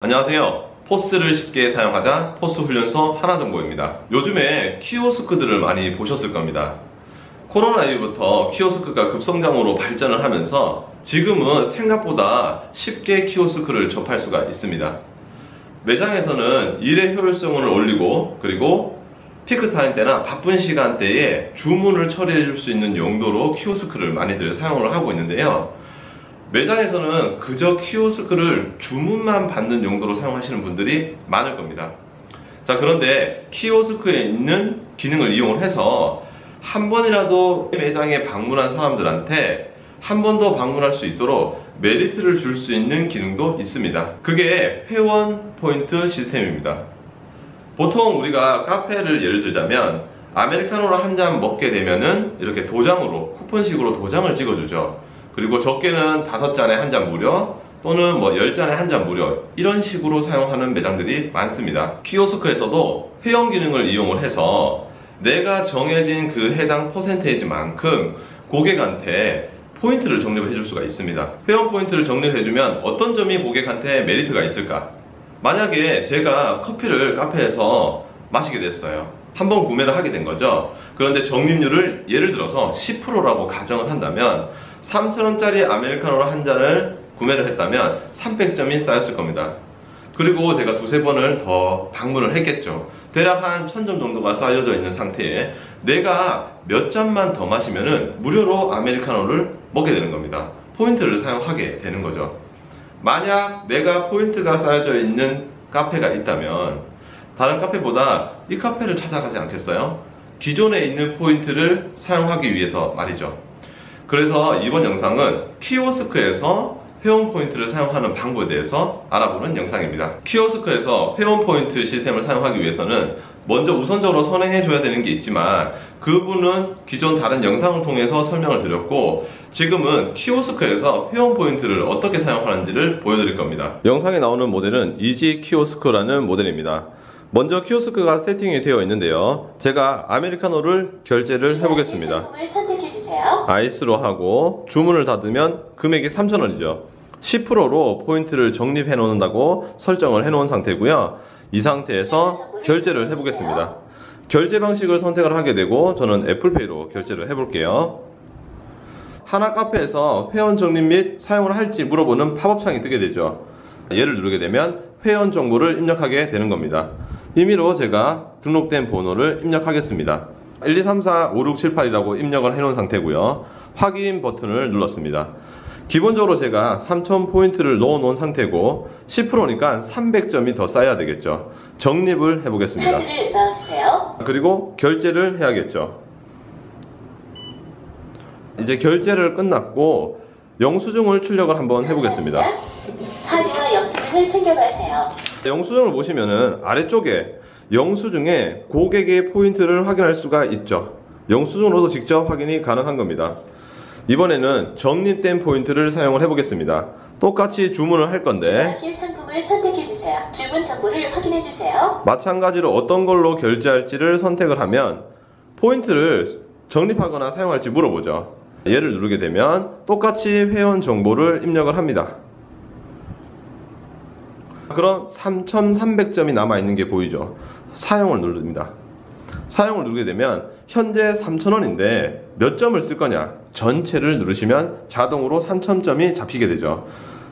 안녕하세요. 포스를 쉽게 사용하자 포스 훈련소 하나정보입니다. 요즘에 키오스크들을 많이 보셨을 겁니다. 코로나 이후부터 키오스크가 급성장으로 발전을 하면서 지금은 생각보다 쉽게 키오스크를 접할 수가 있습니다. 매장에서는 일의 효율성을 올리고 그리고 피크타임 때나 바쁜 시간대에 주문을 처리해 줄 수 있는 용도로 키오스크를 많이들 사용을 하고 있는데요. 매장에서는 그저 키오스크를 주문만 받는 용도로 사용하시는 분들이 많을 겁니다. 자, 그런데 키오스크에 있는 기능을 이용을 해서 한 번이라도 매장에 방문한 사람들한테 한 번 더 방문할 수 있도록 메리트를 줄 수 있는 기능도 있습니다. 그게 회원 포인트 시스템입니다. 보통 우리가 카페를 예를 들자면 아메리카노를 한 잔 먹게 되면은 이렇게 도장으로 쿠폰식으로 도장을 찍어주죠. 그리고 적게는 5잔에 한 잔 무료 또는 뭐 10잔에 한 잔 무료 이런 식으로 사용하는 매장들이 많습니다. 키오스크에서도 회원 기능을 이용을 해서 내가 정해진 그 해당 퍼센테이지만큼 고객한테 포인트를 적립해 줄 수가 있습니다. 회원 포인트를 적립해 주면 어떤 점이 고객한테 메리트가 있을까? 만약에 제가 커피를 카페에서 마시게 됐어요. 한번 구매를 하게 된 거죠. 그런데 적립률을 예를 들어서 10%라고 가정을 한다면 3,000원짜리 아메리카노 한 잔을 구매를 했다면 300점이 쌓였을 겁니다. 그리고 제가 두세 번을 더 방문을 했겠죠. 대략 한 1,000점 정도가 쌓여져 있는 상태에 내가 몇 잔만 더 마시면은 무료로 아메리카노를 먹게 되는 겁니다. 포인트를 사용하게 되는 거죠. 만약 내가 포인트가 쌓여져 있는 카페가 있다면 다른 카페보다 이 카페를 찾아가지 않겠어요? 기존에 있는 포인트를 사용하기 위해서 말이죠. 그래서 이번 영상은 키오스크에서 회원 포인트를 사용하는 방법에 대해서 알아보는 영상입니다. 키오스크에서 회원 포인트 시스템을 사용하기 위해서는 먼저 우선적으로 선행해 줘야 되는 게 있지만 그분은 기존 다른 영상을 통해서 설명을 드렸고 지금은 키오스크에서 회원 포인트를 어떻게 사용하는지를 보여드릴 겁니다. 영상에 나오는 모델은 이지 키오스크라는 모델입니다. 먼저 키오스크가 세팅이 되어 있는데요. 제가 아메리카노를 결제를 해보겠습니다. 아이스로 하고 주문을 닫으면 금액이 3,000원이죠. 10%로 포인트를 적립해 놓는다고 설정을 해 놓은 상태고요. 이 상태에서 결제를 해보겠습니다. 결제 방식을 선택을 하게 되고 저는 애플페이로 결제를 해볼게요. 하나 카페에서 회원 적립 및 사용을 할지 물어보는 팝업창이 뜨게 되죠. 얘를 누르게 되면 회원 정보를 입력하게 되는 겁니다. 임의로 제가 등록된 번호를 입력하겠습니다. 123456782라고 입력을 해놓은 상태고요. 확인 버튼을 눌렀습니다. 기본적으로 제가 3,000포인트를 넣어놓은 상태고 10%니까 300점이 더 쌓여야 되겠죠. 적립을 해보겠습니다. 카드를 넣어주세요. 그리고 결제를 해야겠죠. 이제 결제를 끝났고 영수증을 출력을 한번 해보겠습니다. 카드와 영수증을 챙겨가세요. 영수증을 보시면은 아래쪽에 영수증에 고객의 포인트를 확인할 수가 있죠. 영수증으로도 직접 확인이 가능한 겁니다. 이번에는 적립된 포인트를 사용을 해보겠습니다. 똑같이 주문을 할 건데 주문하실 상품을 선택해주세요. 주문 정보를 확인해주세요. 마찬가지로 어떤 걸로 결제할지를 선택을 하면 포인트를 적립하거나 사용할지 물어보죠. 얘를 누르게 되면 똑같이 회원 정보를 입력을 합니다. 그럼 3,300점이 남아있는 게 보이죠. 사용을 누릅니다. 사용을 누르게 되면 현재 3,000원인데 몇 점을 쓸 거냐 전체를 누르시면 자동으로 3,000점이 잡히게 되죠.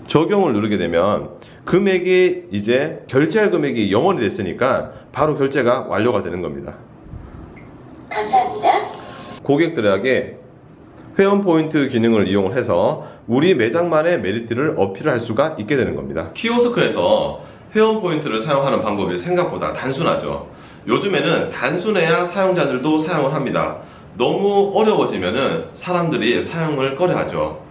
적용을 누르게 되면 금액이 이제 결제할 금액이 0원이 됐으니까 바로 결제가 완료가 되는 겁니다. 감사합니다. 고객들에게 회원 포인트 기능을 이용을 해서 우리 매장만의 메리트를 어필할 수가 있게 되는 겁니다. 키오스크에서 회원 포인트를 사용하는 방법이 생각보다 단순하죠. 요즘에는 단순해야 사용자들도 사용을 합니다. 너무 어려워지면은 사람들이 사용을 꺼려하죠.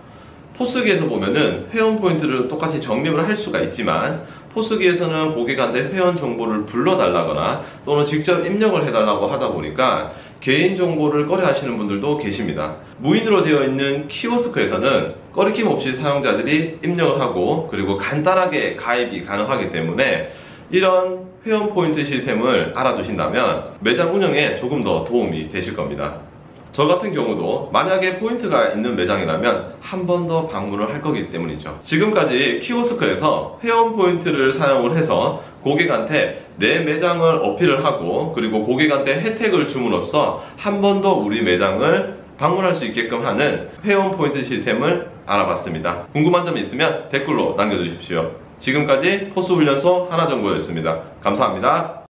포스기에서 보면은 회원 포인트를 똑같이 적립을 할 수가 있지만 포스기에서는 고객한테 회원 정보를 불러달라거나 또는 직접 입력을 해달라고 하다 보니까 개인정보를 꺼려하시는 분들도 계십니다. 무인으로 되어 있는 키오스크에서는 꺼리낌 없이 사용자들이 입력을 하고 그리고 간단하게 가입이 가능하기 때문에 이런 회원 포인트 시스템을 알아두신다면 매장 운영에 조금 더 도움이 되실 겁니다. 저 같은 경우도 만약에 포인트가 있는 매장이라면 한 번 더 방문을 할 거기 때문이죠. 지금까지 키오스크에서 회원 포인트를 사용을 해서 고객한테 내 매장을 어필을 하고 그리고 고객한테 혜택을 줌으로써 한 번 더 우리 매장을 방문할 수 있게끔 하는 회원 포인트 시스템을 알아봤습니다. 궁금한 점 있으면 댓글로 남겨주십시오. 지금까지 포스훈련소 하나정보였습니다. 감사합니다.